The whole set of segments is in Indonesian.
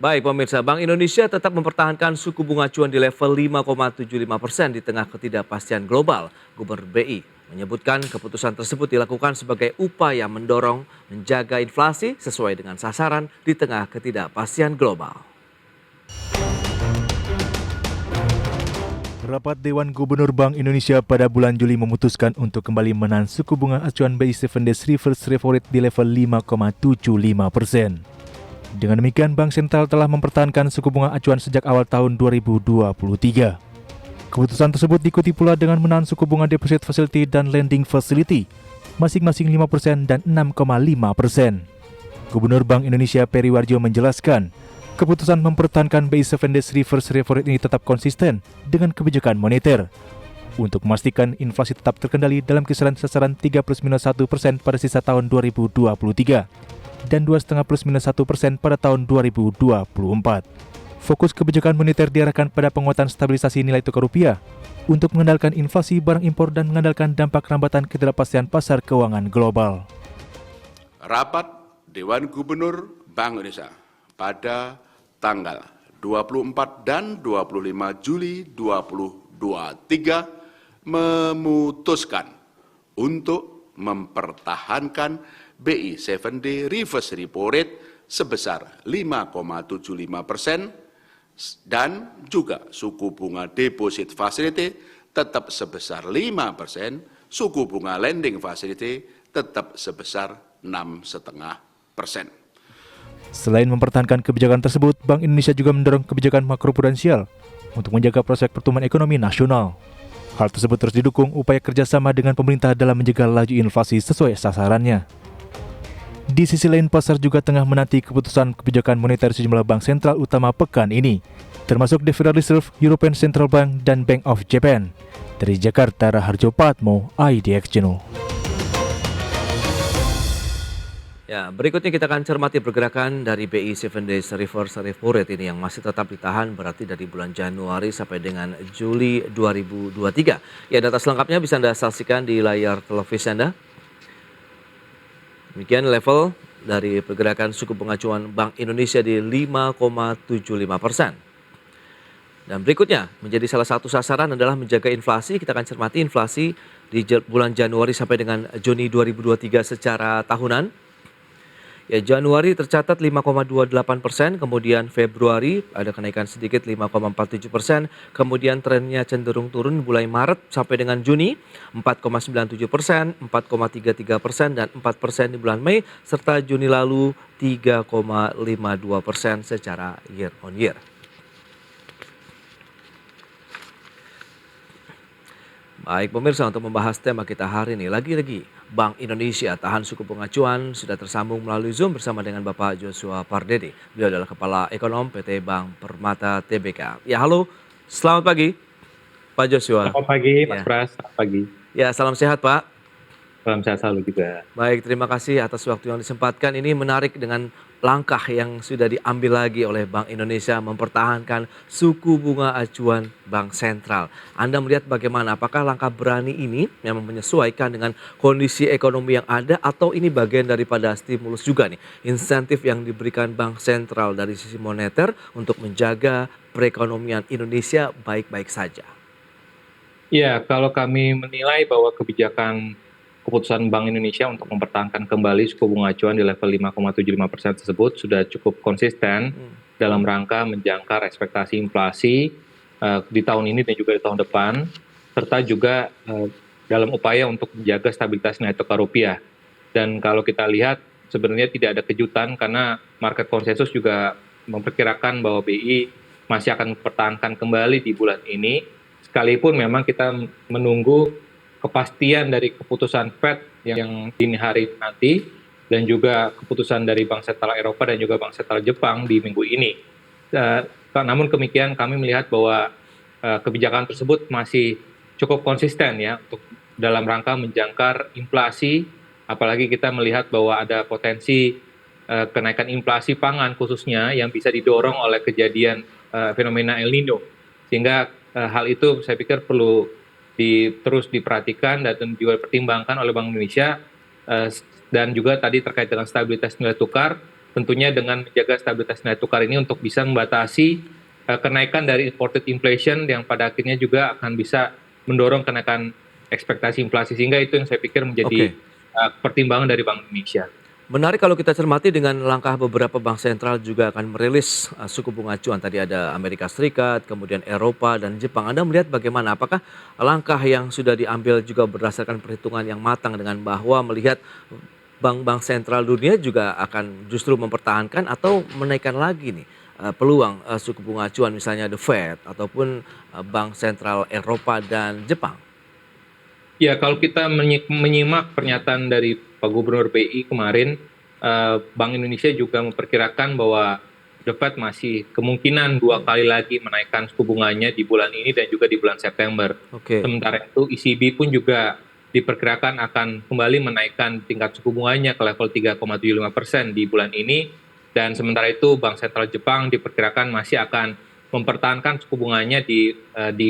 Baik pemirsa, Bank Indonesia tetap mempertahankan suku bunga acuan di level 5,75% di tengah ketidakpastian global. Gubernur BI menyebutkan keputusan tersebut dilakukan sebagai upaya mendorong menjaga inflasi sesuai dengan sasaran di tengah ketidakpastian global. Rapat Dewan Gubernur Bank Indonesia pada bulan Juli memutuskan untuk kembali menahan suku bunga acuan BI 7 Days Reverse Repo Rate di level 5,75%. Dengan demikian, Bank Sentral telah mempertahankan suku bunga acuan sejak awal tahun 2023. Keputusan tersebut diikuti pula dengan menahan suku bunga Deposit Facility dan Lending Facility, masing-masing 5% dan 6,5%. Gubernur Bank Indonesia Peri Warjo menjelaskan, keputusan mempertahankan BI 7 Days Reverse Repo Rate ini tetap konsisten dengan kebijakan moneter untuk memastikan inflasi tetap terkendali dalam kisaran sasaran 3 plus minus 1% pada sisa tahun 2023 dan 2,5 plus minus 1% pada tahun 2024. Fokus kebijakan moneter diarahkan pada penguatan stabilisasi nilai tukar rupiah untuk mengendalikan inflasi barang impor dan mengandalkan dampak rambatan ketidakpastian pasar keuangan global. Rapat Dewan Gubernur Bank Indonesia pada tanggal 24 dan 25 Juli 2023 memutuskan untuk mempertahankan BI 7-day reverse repo rate sebesar 5,75% dan juga suku bunga deposit facility tetap sebesar 5%, suku bunga lending facility tetap sebesar 6,5%. Selain mempertahankan kebijakan tersebut, Bank Indonesia juga mendorong kebijakan makroprudensial untuk menjaga prospek pertumbuhan ekonomi nasional. Hal tersebut terus didukung upaya kerjasama dengan pemerintah dalam mencegah laju inflasi sesuai sasarannya. Di sisi lain, pasar juga tengah menanti keputusan kebijakan moneter sejumlah bank sentral utama pekan ini, termasuk the Federal Reserve, European Central Bank, dan Bank of Japan. Dari Jakarta, Raharjo Patmo, IDX Channel. Ya, berikutnya kita akan cermati pergerakan dari BI 7 Days Reverse Repo Rate ini yang masih tetap ditahan berarti dari bulan Januari sampai dengan Juli 2023. Ya, data selengkapnya bisa Anda saksikan di layar televisi Anda. Demikian level dari pergerakan suku bunga acuan Bank Indonesia di 5,75%. Dan berikutnya menjadi salah satu sasaran adalah menjaga inflasi. Kita akan cermati inflasi di bulan Januari sampai dengan Juni 2023 secara tahunan. Ya, Januari tercatat 5,28%, kemudian Februari ada kenaikan sedikit 5,47%, kemudian trennya cenderung turun mulai Maret sampai dengan Juni 4,97%, 4,33% dan 4% di bulan Mei, serta Juni lalu 3,52% secara year on year. Baik pemirsa, untuk membahas tema kita hari ini, lagi-lagi Bank Indonesia tahan suku bunga acuan sudah tersambung melalui Zoom bersama dengan Bapak Joshua Pardede. Beliau adalah Kepala Ekonom PT Bank Permata Tbk. Ya, halo, selamat pagi Pak Joshua. Selamat pagi Mas Ya. Pras, selamat pagi. Ya, salam sehat Pak. Salam sehat selalu juga. Baik, terima kasih atas waktu yang disempatkan. Ini menarik dengan langkah yang sudah diambil lagi oleh Bank Indonesia mempertahankan suku bunga acuan Bank Sentral. Anda melihat bagaimana? Apakah langkah berani ini memang menyesuaikan dengan kondisi ekonomi yang ada atau ini bagian daripada stimulus juga nih, insentif yang diberikan Bank Sentral dari sisi moneter untuk menjaga perekonomian Indonesia baik-baik saja? Ya, kalau kami menilai bahwa keputusan Bank Indonesia untuk mempertahankan kembali suku bunga acuan di level 5,75% tersebut sudah cukup konsisten dalam rangka menjangkar ekspektasi inflasi di tahun ini dan juga di tahun depan, serta juga dalam upaya untuk menjaga stabilitas nilai tukar rupiah. Dan kalau kita lihat sebenarnya tidak ada kejutan karena market konsensus juga memperkirakan bahwa BI masih akan mempertahankan kembali di bulan ini, sekalipun memang kita menunggu kepastian dari keputusan Fed yang dini hari nanti dan juga keputusan dari Bank Sentral Eropa dan juga Bank Sentral Jepang di minggu ini. Namun demikian kami melihat bahwa kebijakan tersebut masih cukup konsisten ya untuk dalam rangka menjangkar inflasi, apalagi kita melihat bahwa ada potensi kenaikan inflasi pangan khususnya yang bisa didorong oleh kejadian fenomena El Nino. Sehingga hal itu saya pikir perlu terus diperhatikan dan juga dipertimbangkan oleh Bank Indonesia dan juga tadi terkait dengan stabilitas nilai tukar, tentunya dengan menjaga stabilitas nilai tukar ini untuk bisa membatasi kenaikan dari imported inflation yang pada akhirnya juga akan bisa mendorong kenaikan ekspektasi inflasi, sehingga itu yang saya pikir menjadi Oke. pertimbangan dari Bank Indonesia. Menarik kalau kita cermati dengan langkah beberapa bank sentral juga akan merilis suku bunga acuan. Tadi ada Amerika Serikat, kemudian Eropa dan Jepang. Anda melihat bagaimana? Apakah langkah yang sudah diambil juga berdasarkan perhitungan yang matang dengan bahwa melihat bank-bank sentral dunia juga akan justru mempertahankan atau menaikkan lagi nih peluang suku bunga acuan, misalnya The Fed ataupun bank sentral Eropa dan Jepang? Ya, kalau kita menyimak pernyataan dari Pak Gubernur BI kemarin, Bank Indonesia juga memperkirakan bahwa The Fed masih kemungkinan 2 kali lagi menaikkan suku bunganya di bulan ini dan juga di bulan September. Oke. Sementara itu ECB pun juga diperkirakan akan kembali menaikkan tingkat suku bunganya ke level 3,75% di bulan ini, dan sementara itu Bank Sentral Jepang diperkirakan masih akan mempertahankan suku bunganya di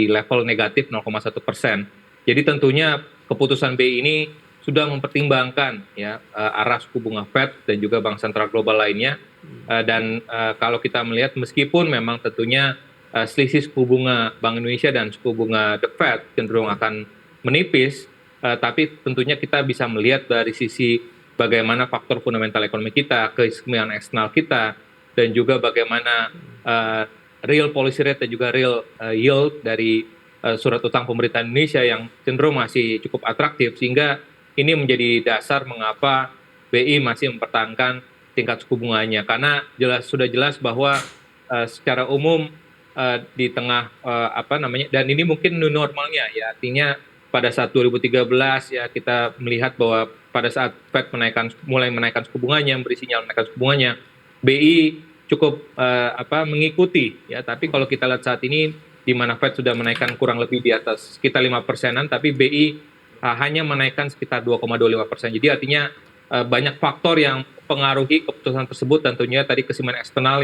level negatif 0,1%. Jadi tentunya keputusan BI ini sudah mempertimbangkan ya arah suku bunga Fed dan juga bank sentral global lainnya. Dan kalau kita melihat meskipun memang tentunya selisih suku bunga Bank Indonesia dan suku bunga The Fed cenderung akan menipis, tapi tentunya kita bisa melihat dari sisi bagaimana faktor fundamental ekonomi kita, keistimewaan eksternal kita, dan juga bagaimana real policy rate dan juga real yield dari surat utang pemerintah Indonesia yang cenderung masih cukup atraktif, sehingga ini menjadi dasar mengapa BI masih mempertahankan tingkat suku bunganya, karena sudah jelas bahwa secara umum di tengah dan ini mungkin new normalnya ya, artinya pada saat 2013 ya kita melihat bahwa pada saat Fed mulai menaikkan suku bunganya, memberi sinyal menaikkan suku bunganya, BI cukup mengikuti ya. Tapi kalau kita lihat saat ini di mana Fed sudah menaikkan kurang lebih di atas sekitar 5%-an, tapi BI hanya menaikkan sekitar 2,25%. Jadi artinya banyak faktor yang mempengaruhi keputusan tersebut, dan tentunya tadi keseimbangan eksternal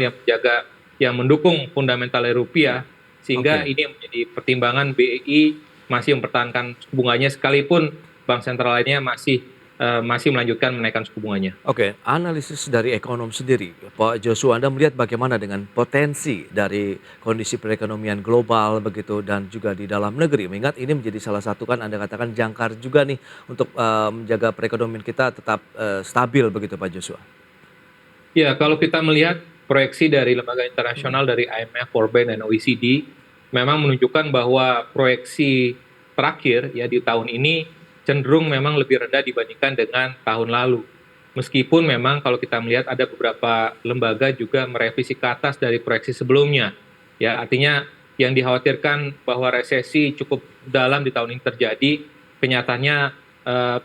yang mendukung fundamental rupiah, sehingga ini menjadi pertimbangan BI masih mempertahankan suku bunganya sekalipun bank sentral lainnya masih melanjutkan menaikkan suku bunganya. Oke, analisis dari ekonom sendiri, Pak Joshua, Anda melihat bagaimana dengan potensi dari kondisi perekonomian global begitu dan juga di dalam negeri? Mengingat ini menjadi salah satu, kan Anda katakan, jangkar juga nih untuk menjaga perekonomian kita tetap stabil begitu, Pak Joshua. Ya, kalau kita melihat proyeksi dari lembaga internasional dari IMF, World Bank, dan OECD memang menunjukkan bahwa proyeksi terakhir ya di tahun ini cenderung memang lebih rendah dibandingkan dengan tahun lalu. Meskipun memang kalau kita melihat ada beberapa lembaga juga merevisi ke atas dari proyeksi sebelumnya. Ya, artinya yang dikhawatirkan bahwa resesi cukup dalam di tahun ini terjadi, kenyataannya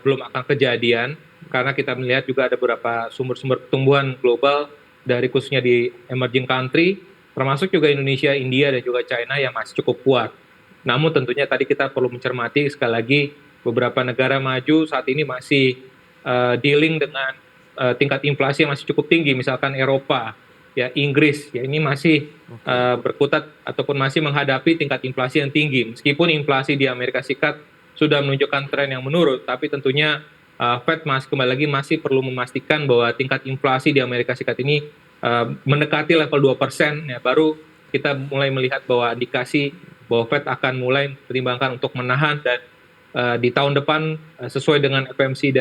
belum akan kejadian, karena kita melihat juga ada beberapa sumber-sumber pertumbuhan global dari khususnya di emerging country, termasuk juga Indonesia, India, dan juga China yang masih cukup kuat. Namun tentunya tadi kita perlu mencermati sekali lagi, beberapa negara maju saat ini masih dealing dengan tingkat inflasi yang masih cukup tinggi, misalkan Eropa, ya Inggris, ya ini masih berkutat ataupun masih menghadapi tingkat inflasi yang tinggi. Meskipun inflasi di Amerika Serikat sudah menunjukkan tren yang menurun, tapi tentunya Fed kembali lagi masih perlu memastikan bahwa tingkat inflasi di Amerika Serikat ini mendekati level 2%, ya baru kita mulai melihat bahwa indikasi bahwa Fed akan mulai pertimbangkan untuk menahan, dan di tahun depan sesuai dengan FMC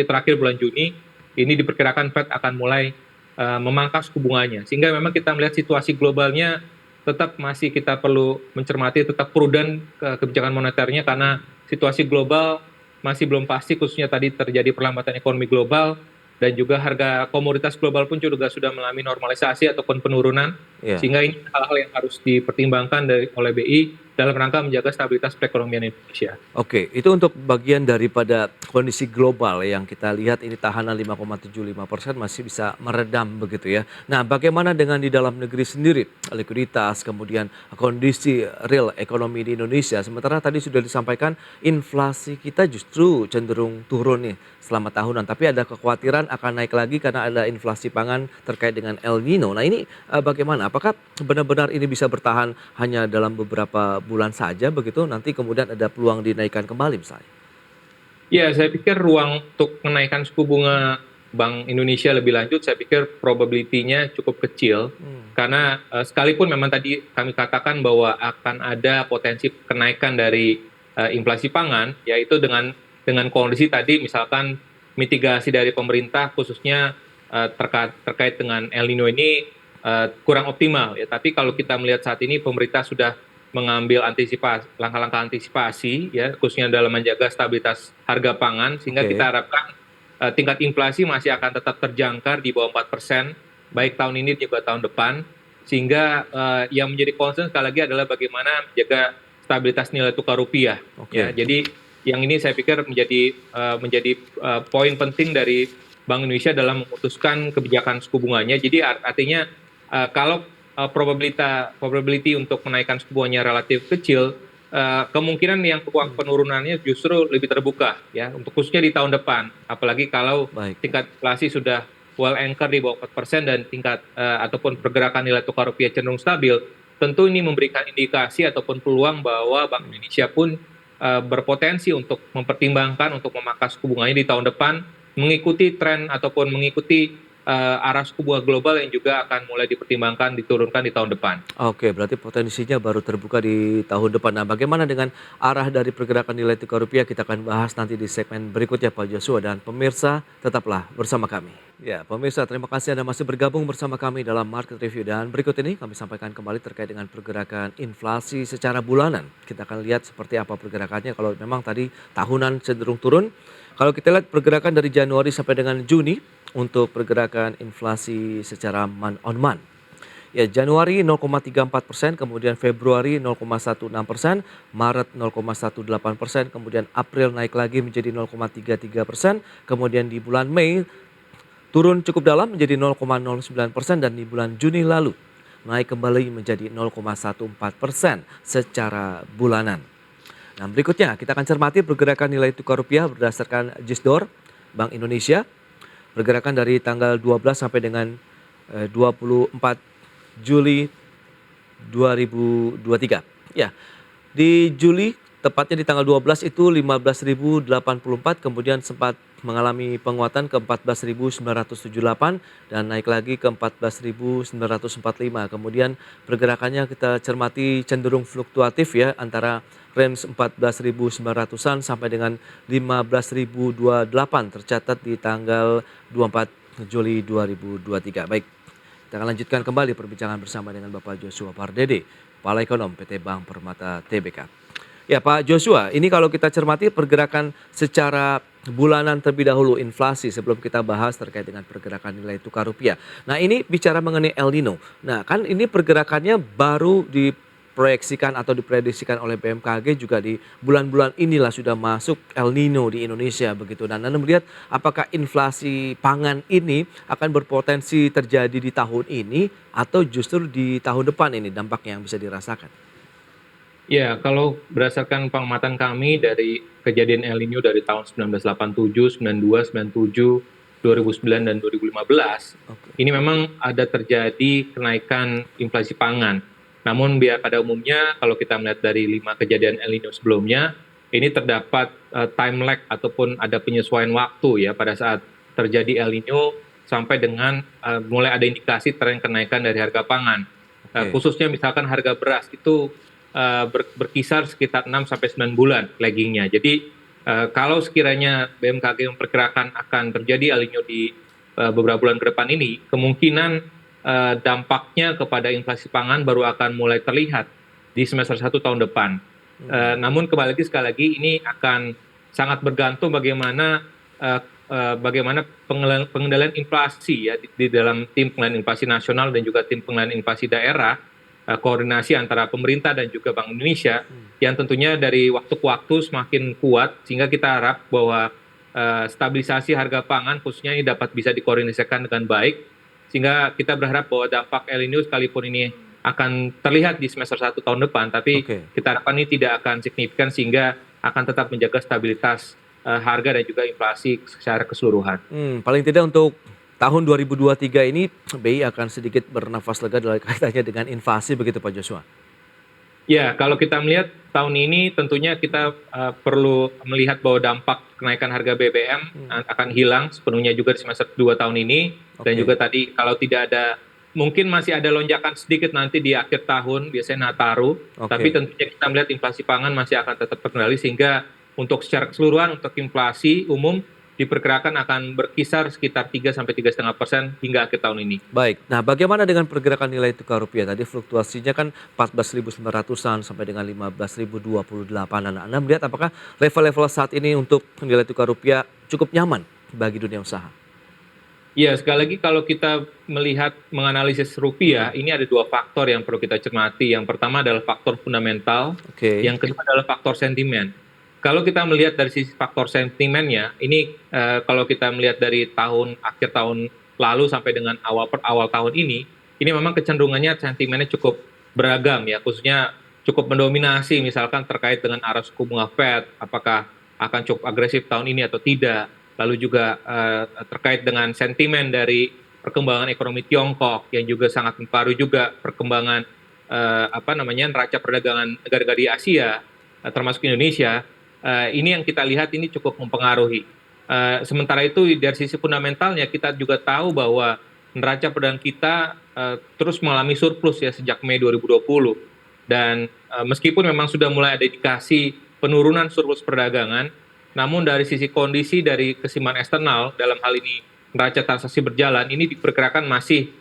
terakhir bulan Juni, ini diperkirakan Fed akan mulai memangkas suku bunganya. Sehingga memang kita melihat situasi globalnya tetap masih kita perlu mencermati, tetap prudent kebijakan moneternya, karena situasi global masih belum pasti, khususnya tadi terjadi perlambatan ekonomi global, dan juga harga komoditas global pun juga sudah mengalami normalisasi ataupun penurunan. Sehingga ini hal-hal yang harus dipertimbangkan oleh BI dalam rangka menjaga stabilitas perekonomian Indonesia. Oke, itu untuk bagian daripada kondisi global yang kita lihat ini tahanan 5,75% masih bisa meredam begitu ya. Nah, bagaimana dengan di dalam negeri sendiri? Likuiditas, kemudian kondisi real ekonomi di Indonesia. Sementara tadi sudah disampaikan inflasi kita justru cenderung turun nih selama tahunan. Tapi ada kekhawatiran akan naik lagi karena ada inflasi pangan terkait dengan El Nino. Nah, ini bagaimana? Apakah benar-benar ini bisa bertahan hanya dalam beberapa bulan saja begitu, nanti kemudian ada peluang dinaikkan kembali misalnya? Ya, saya pikir ruang untuk menaikkan suku bunga Bank Indonesia lebih lanjut, saya pikir probability-nya cukup kecil, karena sekalipun memang tadi kami katakan bahwa akan ada potensi kenaikan dari inflasi pangan, yaitu dengan kondisi tadi misalkan mitigasi dari pemerintah khususnya terkait dengan El Nino ini kurang optimal ya. Tapi kalau kita melihat saat ini pemerintah sudah mengambil langkah-langkah antisipasi ya, khususnya dalam menjaga stabilitas harga pangan, sehingga Oke. kita harapkan tingkat inflasi masih akan tetap terjangkar di bawah 4%, baik tahun ini juga tahun depan, sehingga yang menjadi concern sekali lagi adalah bagaimana menjaga stabilitas nilai tukar rupiah. Oke. Ya, jadi yang ini saya pikir menjadi poin penting dari Bank Indonesia dalam memutuskan kebijakan suku bunganya. Jadi artinya kalau probability untuk menaikkan suku bunganya relatif kecil, kemungkinan yang peluang penurunannya justru lebih terbuka ya, untuk khususnya di tahun depan. Apalagi kalau Baik. tingkat inflasi sudah well anchor di bawah 4% dan tingkat ataupun pergerakan nilai tukar rupiah cenderung stabil, tentu ini memberikan indikasi ataupun peluang bahwa Bank Indonesia pun berpotensi untuk mempertimbangkan untuk memangkas suku bunganya di tahun depan, mengikuti tren ataupun mengikuti arah suku bunga global yang juga akan mulai dipertimbangkan diturunkan di tahun depan. Oke, berarti potensinya baru terbuka di tahun depan. Nah, bagaimana dengan arah dari pergerakan nilai tukar rupiah? Kita akan bahas nanti di segmen berikutnya, Pak Joshua. Dan pemirsa, tetaplah bersama kami. Ya, pemirsa, terima kasih Anda masih bergabung bersama kami dalam Market Review. Dan berikut ini kami sampaikan kembali terkait dengan pergerakan inflasi secara bulanan. Kita akan lihat seperti apa pergerakannya. Kalau memang tadi tahunan cenderung turun. Kalau kita lihat pergerakan dari Januari sampai dengan Juni untuk pergerakan inflasi secara month on month. Ya, Januari 0,34%, kemudian Februari 0,16%, Maret 0,18%, kemudian April naik lagi menjadi 0,33%, kemudian di bulan Mei turun cukup dalam menjadi 0,09% dan di bulan Juni lalu naik kembali menjadi 0,14% secara bulanan. Nah, berikutnya kita akan cermati pergerakan nilai tukar rupiah berdasarkan JISDOR Bank Indonesia. Pergerakan dari tanggal 12 sampai dengan 24 Juli 2023. Ya, di Juli tepatnya di tanggal 12 itu 15.084, kemudian sempat mengalami penguatan ke 14.978 dan naik lagi ke 14.945. Kemudian pergerakannya kita cermati cenderung fluktuatif ya, antara range 14.900-an sampai dengan 15.028 tercatat di tanggal 24 Juli 2023. Baik, kita akan lanjutkan kembali perbincangan bersama dengan Bapak Joshua Pardede, Kepala Ekonom PT Bank Permata Tbk. Ya Pak Joshua, ini kalau kita cermati pergerakan secara bulanan terlebih dahulu inflasi sebelum kita bahas terkait dengan pergerakan nilai tukar rupiah. Nah, ini bicara mengenai El Nino. Nah, kan ini pergerakannya baru diproyeksikan atau diprediksikan oleh BMKG juga di bulan-bulan inilah sudah masuk El Nino di Indonesia begitu. Dan Anda melihat apakah inflasi pangan ini akan berpotensi terjadi di tahun ini atau justru di tahun depan ini dampaknya yang bisa dirasakan? Ya, kalau berdasarkan pengamatan kami dari kejadian El Nino dari tahun 1987, 92, 97, 2009, dan 2015, ini memang ada terjadi kenaikan inflasi pangan. Namun pada umumnya kalau kita melihat dari 5 kejadian El Nino sebelumnya, ini terdapat time lag ataupun ada penyesuaian waktu ya pada saat terjadi El Nino sampai dengan mulai ada indikasi tren kenaikan dari harga pangan. Khususnya misalkan harga beras itu berkisar sekitar 6 sampai 9 bulan laggingnya. Jadi kalau sekiranya BMKG memperkirakan akan terjadi El Nino di beberapa bulan ke depan ini, kemungkinan dampaknya kepada inflasi pangan baru akan mulai terlihat di semester 1 tahun depan. Namun sekali lagi ini akan sangat bergantung bagaimana pengendalian inflasi ya di dalam tim pengendalian inflasi nasional dan juga tim pengendalian inflasi daerah, koordinasi antara pemerintah dan juga Bank Indonesia yang tentunya dari waktu ke waktu semakin kuat, sehingga kita harap bahwa stabilisasi harga pangan khususnya ini dapat bisa dikoordinasikan dengan baik, sehingga kita berharap bahwa dampak El Nino sekalipun ini akan terlihat di semester 1 tahun depan, tapi kita harapkan ini tidak akan signifikan sehingga akan tetap menjaga stabilitas harga dan juga inflasi secara keseluruhan. Paling tidak untuk tahun 2023 ini BI akan sedikit bernafas lega dalam kaitannya dengan inflasi begitu Pak Joshua? Ya, kalau kita melihat tahun ini tentunya kita perlu melihat bahwa dampak kenaikan harga BBM akan hilang sepenuhnya juga di semester 2 tahun ini. Dan Oke. juga tadi kalau tidak ada, mungkin masih ada lonjakan sedikit nanti di akhir tahun, biasanya Nataru. Tapi Oke. tentunya kita melihat inflasi pangan masih akan tetap terkendali, sehingga untuk secara keseluruhan untuk inflasi umum diperkirakan akan berkisar sekitar 3 sampai 3,5% hingga akhir tahun ini. Baik. Nah, bagaimana dengan pergerakan nilai tukar rupiah? Tadi fluktuasinya kan 14.900-an sampai dengan 15.028-an. Anda melihat apakah level-level saat ini untuk nilai tukar rupiah cukup nyaman bagi dunia usaha? Ya, sekali lagi kalau kita melihat menganalisis rupiah, ini ada dua faktor yang perlu kita cermati. Yang pertama adalah faktor fundamental, Oke. yang kedua adalah faktor sentimen. Kalau kita melihat dari sisi faktor sentimennya, ini kalau kita melihat dari akhir tahun lalu sampai dengan awal tahun ini memang kecenderungannya sentimennya cukup beragam ya, khususnya cukup mendominasi misalkan terkait dengan arah suku bunga Fed, apakah akan cukup agresif tahun ini atau tidak. Lalu juga terkait dengan sentimen dari perkembangan ekonomi Tiongkok yang juga sangat mempengaruhi juga perkembangan neraca perdagangan negara-negara di Asia, termasuk Indonesia. Ini yang kita lihat ini cukup mempengaruhi. Sementara itu dari sisi fundamentalnya kita juga tahu bahwa neraca perdagangan kita terus mengalami surplus ya sejak Mei 2020. Dan meskipun memang sudah mulai ada indikasi penurunan surplus perdagangan, namun dari sisi kondisi dari keseimbangan eksternal, dalam hal ini neraca transaksi berjalan, ini diperkirakan masih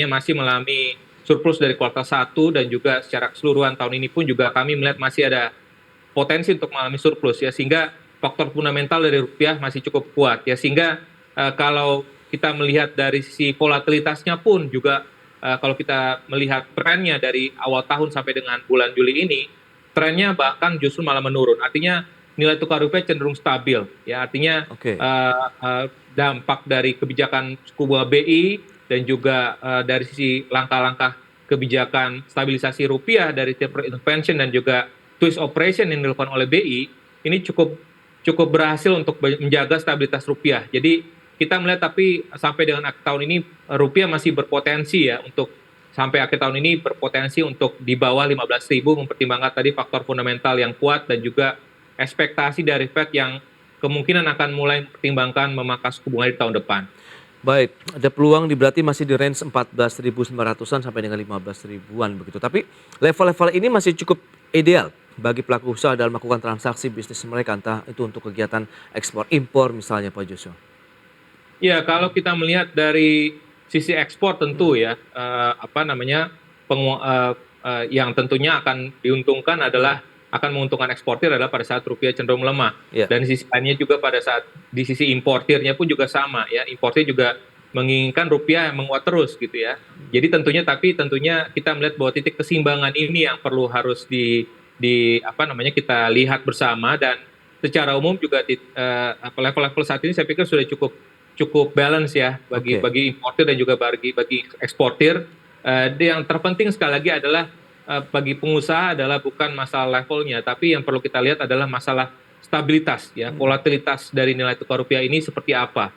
masih mengalami surplus dari kuartal 1, dan juga secara keseluruhan tahun ini pun juga kami melihat masih ada potensi untuk mengalami surplus ya, sehingga faktor fundamental dari rupiah masih cukup kuat ya, sehingga kalau kita melihat dari sisi volatilitasnya pun juga kalau kita melihat trennya dari awal tahun sampai dengan bulan Juli ini, trennya bahkan justru malah menurun. Artinya nilai tukar rupiah cenderung stabil ya, artinya Oke. dampak dari kebijakan suku bunga BI dan juga dari sisi langkah-langkah kebijakan stabilisasi rupiah dari taper intervention dan juga twist operation yang dilakukan oleh BI ini cukup berhasil untuk menjaga stabilitas rupiah. Jadi kita melihat tapi sampai dengan akhir tahun ini rupiah masih berpotensi ya untuk sampai akhir tahun ini berpotensi untuk di bawah 15.000, mempertimbangkan tadi faktor fundamental yang kuat dan juga ekspektasi dari Fed yang kemungkinan akan mulai mempertimbangkan memangkas suku bunga di tahun depan. Baik, ada peluang berarti masih di range 14.900-an sampai dengan 15.000-an begitu. Tapi level-level ini masih cukup ideal bagi pelaku usaha dalam melakukan transaksi bisnis mereka, entah itu untuk kegiatan ekspor impor misalnya, Pak Joshua. Ya, kalau kita melihat dari sisi ekspor tentu ya yang tentunya akan diuntungkan adalah akan menguntungkan eksportir adalah pada saat rupiah cenderung melemah. Ya. Dan di sisi lainnya juga pada saat di sisi importirnya pun juga sama ya, importir juga menginginkan rupiah menguat terus gitu ya. Jadi tentunya kita melihat bahwa titik keseimbangan ini yang perlu harus kita lihat bersama, dan secara umum juga level-level saat ini saya pikir sudah cukup balance ya bagi importir dan juga bagi eksportir. Yang terpenting sekali lagi adalah bagi pengusaha adalah bukan masalah levelnya, tapi yang perlu kita lihat adalah masalah stabilitas ya, volatilitas dari nilai tukar rupiah ini seperti apa.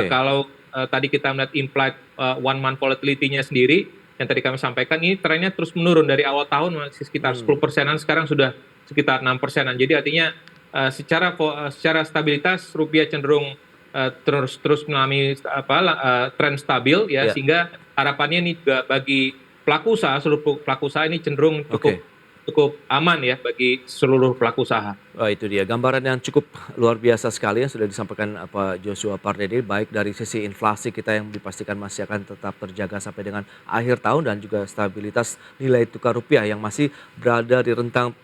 Kalau tadi kita melihat implied one month volatility-nya sendiri yang tadi kami sampaikan, ini trennya terus menurun dari awal tahun masih sekitar 10%-an, sekarang sudah sekitar 6%-an. Jadi artinya secara stabilitas rupiah cenderung terus mengalami tren stabil ya, sehingga harapannya ini juga bagi seluruh pelaku usaha ini cenderung cukup aman ya bagi seluruh pelaku usaha. Oh, itu dia gambaran yang cukup luar biasa sekali yang sudah disampaikan Pak Joshua Pardede, baik dari sisi inflasi kita yang dipastikan masih akan tetap terjaga sampai dengan akhir tahun, dan juga stabilitas nilai tukar rupiah yang masih berada di rentang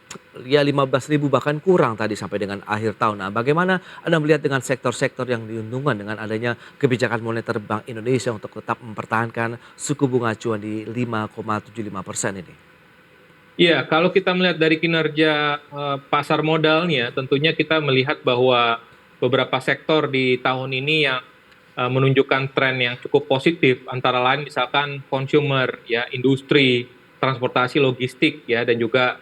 ya 15.000 bahkan kurang tadi sampai dengan akhir tahun. Nah, bagaimana Anda melihat dengan sektor-sektor yang diuntungkan dengan adanya kebijakan moneter Bank Indonesia untuk tetap mempertahankan suku bunga acuan di 5,75% ini? Iya, kalau kita melihat dari kinerja pasar modalnya, tentunya kita melihat bahwa beberapa sektor di tahun ini yang menunjukkan tren yang cukup positif, antara lain misalkan consumer, ya, industri, transportasi, logistik, ya, dan juga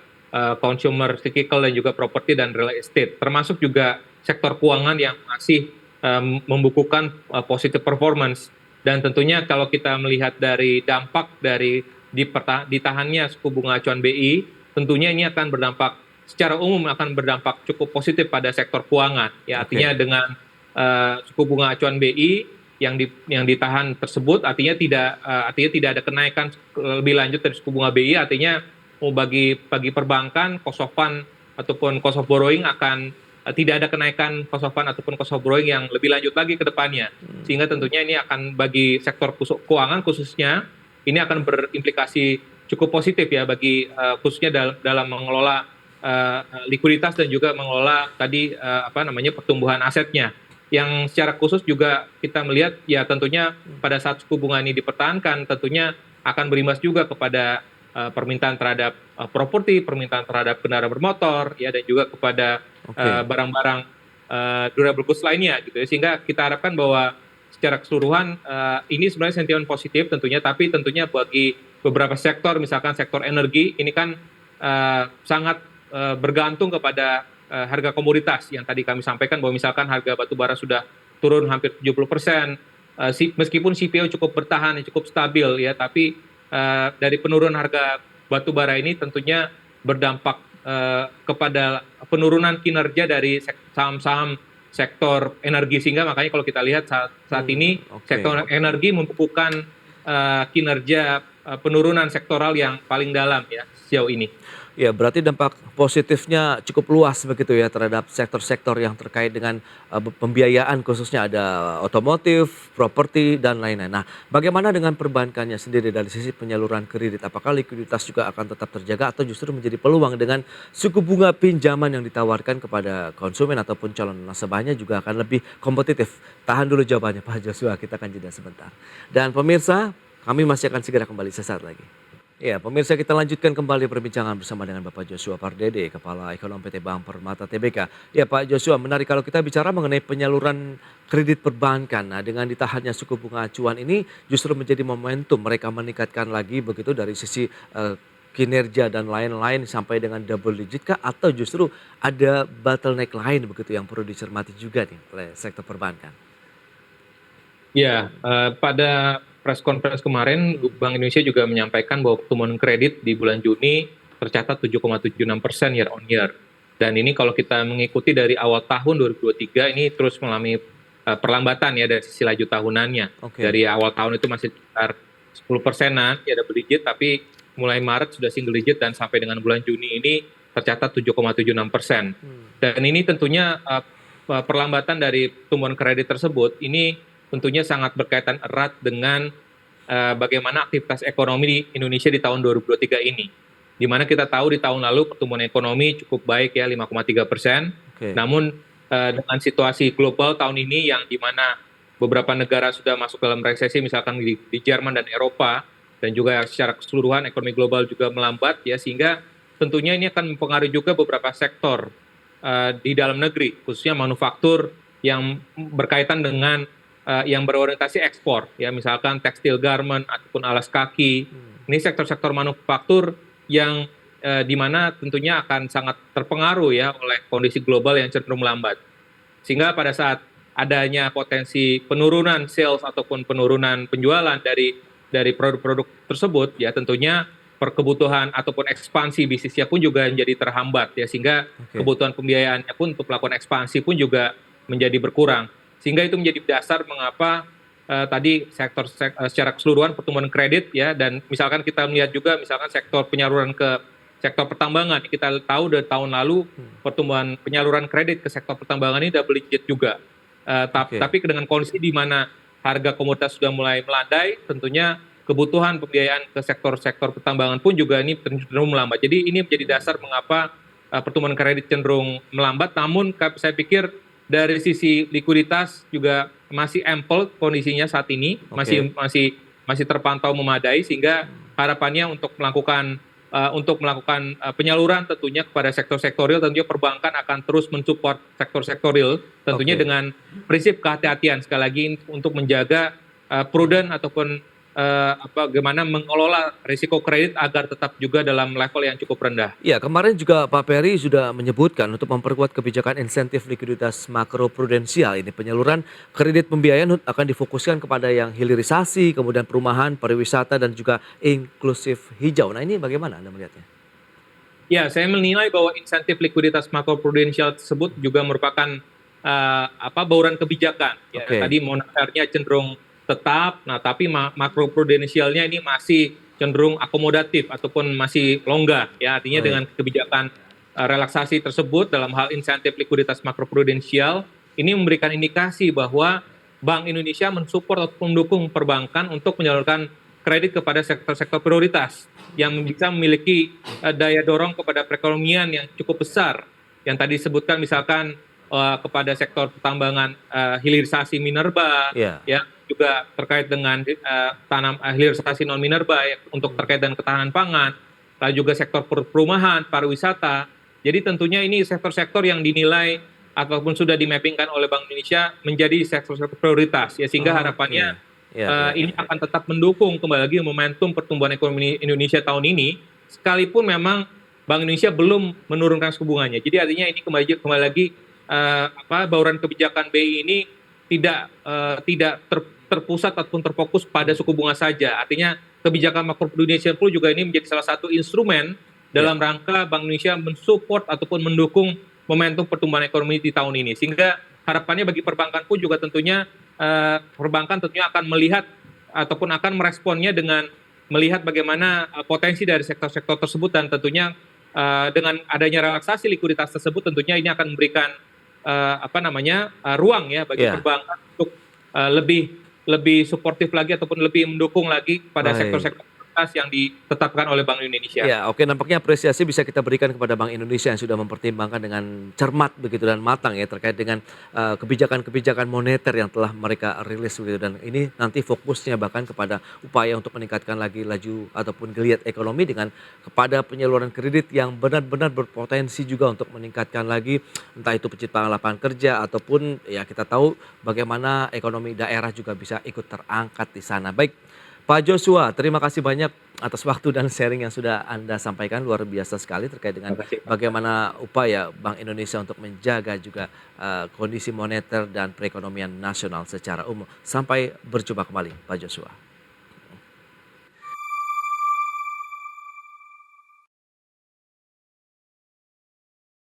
consumer cyclical dan juga properti dan real estate, termasuk juga sektor keuangan yang masih membukukan positive performance. Dan tentunya kalau kita melihat dari dampak dari ditahannya suku bunga acuan BI, tentunya ini akan berdampak secara umum akan berdampak cukup positif pada sektor keuangan. Ya, artinya dengan suku bunga acuan BI yang ditahan tersebut, artinya tidak ada kenaikan lebih lanjut dari suku bunga BI, artinya bagi perbankan cost of fund ataupun cost of borrowing akan tidak ada kenaikan cost of fund ataupun cost of borrowing yang lebih lanjut lagi ke depannya. Sehingga tentunya ini akan bagi sektor keuangan khususnya ini akan berimplikasi cukup positif ya bagi khususnya dalam mengelola likuiditas dan juga mengelola tadi pertumbuhan asetnya. Yang secara khusus juga kita melihat ya tentunya pada saat suku bunga ini dipertahankan tentunya akan berimbas juga kepada permintaan terhadap properti, permintaan terhadap kendaraan bermotor, ya, dan juga kepada barang-barang durable goods lainnya, gitu ya. Sehingga kita harapkan bahwa secara keseluruhan ini sebenarnya sentimen positif tentunya, tapi tentunya bagi beberapa sektor, misalkan sektor energi, ini kan sangat bergantung kepada harga komoditas yang tadi kami sampaikan bahwa misalkan harga batu bara sudah turun hampir 70%, meskipun CPO cukup bertahan, cukup stabil ya, tapi dari penurunan harga batu bara ini tentunya berdampak kepada penurunan kinerja dari saham-saham sektor energi, sehingga makanya kalau kita lihat saat ini sektor energi membukukan kinerja penurunan sektoral yang paling dalam ya sejauh ini. Ya, berarti dampak positifnya cukup luas begitu ya terhadap sektor-sektor yang terkait dengan pembiayaan, khususnya ada otomotif, properti, dan lain-lain. Nah, bagaimana dengan perbankannya sendiri dari sisi penyaluran kredit? Apakah likuiditas juga akan tetap terjaga atau justru menjadi peluang dengan suku bunga pinjaman yang ditawarkan kepada konsumen ataupun calon nasabahnya juga akan lebih kompetitif? Tahan dulu jawabannya Pak Joshua, kita akan jeda sebentar. Dan pemirsa, kami masih akan segera kembali sesaat lagi. Ya, pemirsa, kita lanjutkan kembali perbincangan bersama dengan Bapak Joshua Pardede, Kepala Ekonom PT Bank Permata Tbk. Ya Pak Joshua, menarik kalau kita bicara mengenai penyaluran kredit perbankan. Nah, dengan ditahannya suku bunga acuan ini justru menjadi momentum mereka meningkatkan lagi begitu dari sisi kinerja dan lain-lain sampai dengan double digit kah? Atau justru ada bottleneck lain begitu yang perlu dicermati juga nih oleh sektor perbankan? Ya, pada press conference kemarin, Bank Indonesia juga menyampaikan bahwa pertumbuhan kredit di bulan Juni tercatat 7,76% year on year. Dan ini kalau kita mengikuti dari awal tahun 2023 ini terus mengalami perlambatan ya dari sisi laju tahunannya. Dari awal tahun itu masih sekitar 10%-an, ya double digit, tapi mulai Maret sudah single digit dan sampai dengan bulan Juni ini tercatat 7,76%. Dan ini tentunya perlambatan dari pertumbuhan kredit tersebut ini tentunya sangat berkaitan erat dengan bagaimana aktivitas ekonomi di Indonesia di tahun 2023 ini. Di mana kita tahu di tahun lalu pertumbuhan ekonomi cukup baik ya 5,3%. Namun dengan situasi global tahun ini yang di mana beberapa negara sudah masuk dalam resesi, misalkan di Jerman dan Eropa, dan juga secara keseluruhan ekonomi global juga melambat ya, sehingga tentunya ini akan mempengaruhi juga beberapa sektor di dalam negeri, khususnya manufaktur yang berkaitan dengan yang berorientasi ekspor, ya misalkan tekstil garment ataupun alas kaki. Ini sektor-sektor manufaktur yang di mana tentunya akan sangat terpengaruh ya oleh kondisi global yang cenderung melambat. Sehingga pada saat adanya potensi penurunan sales ataupun penurunan penjualan dari produk-produk tersebut, ya tentunya perkebutuhan ataupun ekspansi bisnisnya pun juga menjadi terhambat ya, sehingga kebutuhan pembiayaannya pun untuk melakukan ekspansi pun juga menjadi berkurang. Sehingga itu menjadi dasar mengapa tadi sektor secara keseluruhan pertumbuhan kredit ya, dan misalkan kita melihat juga misalkan sektor penyaluran ke sektor pertambangan, kita tahu dari tahun lalu pertumbuhan penyaluran kredit ke sektor pertambangan ini double digit juga. Tapi dengan kondisi di mana harga komoditas sudah mulai melandai, tentunya kebutuhan pembiayaan ke sektor-sektor pertambangan pun juga ini cenderung melambat. Jadi ini menjadi dasar mengapa pertumbuhan kredit cenderung melambat. Namun saya pikir dari sisi likuiditas juga masih ample kondisinya saat ini, masih terpantau memadai, sehingga harapannya untuk melakukan penyaluran tentunya kepada sektor-sektor real, tentunya perbankan akan terus mensupport sektor-sektor real, tentunya dengan prinsip kehati-hatian sekali lagi untuk menjaga prudent ataupun bagaimana mengelola risiko kredit agar tetap juga dalam level yang cukup rendah. Ya, kemarin juga Pak Peri sudah menyebutkan untuk memperkuat kebijakan insentif likuiditas makro prudensial ini penyaluran kredit pembiayaan akan difokuskan kepada yang hilirisasi, kemudian perumahan, pariwisata dan juga inklusif hijau. Nah, ini bagaimana Anda melihatnya? Ya, saya menilai bahwa insentif likuiditas makroprudensial tersebut juga merupakan bauran kebijakan. Ya, Oke. tadi moneternya cenderung tetap, nah tapi makroprudensialnya ini masih cenderung akomodatif ataupun masih longgar. Ya, artinya Baik. dengan kebijakan relaksasi tersebut dalam hal insentif likuiditas makroprudensial ini memberikan indikasi bahwa Bank Indonesia mensupport atau mendukung perbankan untuk menyalurkan kredit kepada sektor-sektor prioritas yang bisa memiliki daya dorong kepada perekonomian yang cukup besar. Yang tadi disebutkan misalkan kepada sektor pertambangan hilirisasi minerba, Ya. ya juga terkait dengan hilirisasi non minerba ya, untuk terkait dengan ketahanan pangan, lalu juga sektor perumahan, pariwisata. Jadi tentunya ini sektor-sektor yang dinilai ataupun sudah dimappingkan oleh Bank Indonesia menjadi sektor-sektor prioritas ya sehingga harapannya Ya. ini akan tetap mendukung kembali lagi momentum pertumbuhan ekonomi Indonesia tahun ini, sekalipun memang Bank Indonesia belum menurunkan suku bunganya. Jadi artinya ini kembali lagi bauran kebijakan BI ini tidak terpusat ataupun terfokus pada suku bunga saja. Artinya kebijakan makroprudensial pun juga ini menjadi salah satu instrumen dalam rangka Bank Indonesia mensupport ataupun mendukung momentum pertumbuhan ekonomi di tahun ini. Sehingga harapannya bagi perbankan pun juga tentunya perbankan tentunya akan melihat ataupun akan meresponnya dengan melihat bagaimana potensi dari sektor-sektor tersebut dan tentunya dengan adanya relaksasi likuiditas tersebut tentunya ini akan memberikan ruang ya bagi Ya. perbankan untuk lebih suportif lagi ataupun lebih mendukung lagi pada Baik. sektor-sektor prioritas yang ditetapkan oleh Bank Indonesia. Ya, oke, nampaknya apresiasi bisa kita berikan kepada Bank Indonesia yang sudah mempertimbangkan dengan cermat begitu dan matang ya terkait dengan kebijakan-kebijakan moneter yang telah mereka rilis begitu dan ini nanti fokusnya bahkan kepada upaya untuk meningkatkan lagi laju ataupun geliat ekonomi dengan kepada penyaluran kredit yang benar-benar berpotensi juga untuk meningkatkan lagi entah itu penciptaan lapangan kerja ataupun ya kita tahu bagaimana ekonomi daerah juga bisa ikut terangkat di sana. Baik, Pak Joshua, terima kasih banyak atas waktu dan sharing yang sudah Anda sampaikan, luar biasa sekali terkait dengan Terima kasih, Pak. bagaimana upaya Bank Indonesia untuk menjaga juga kondisi moneter dan perekonomian nasional secara umum. Sampai berjumpa kembali, Pak Joshua.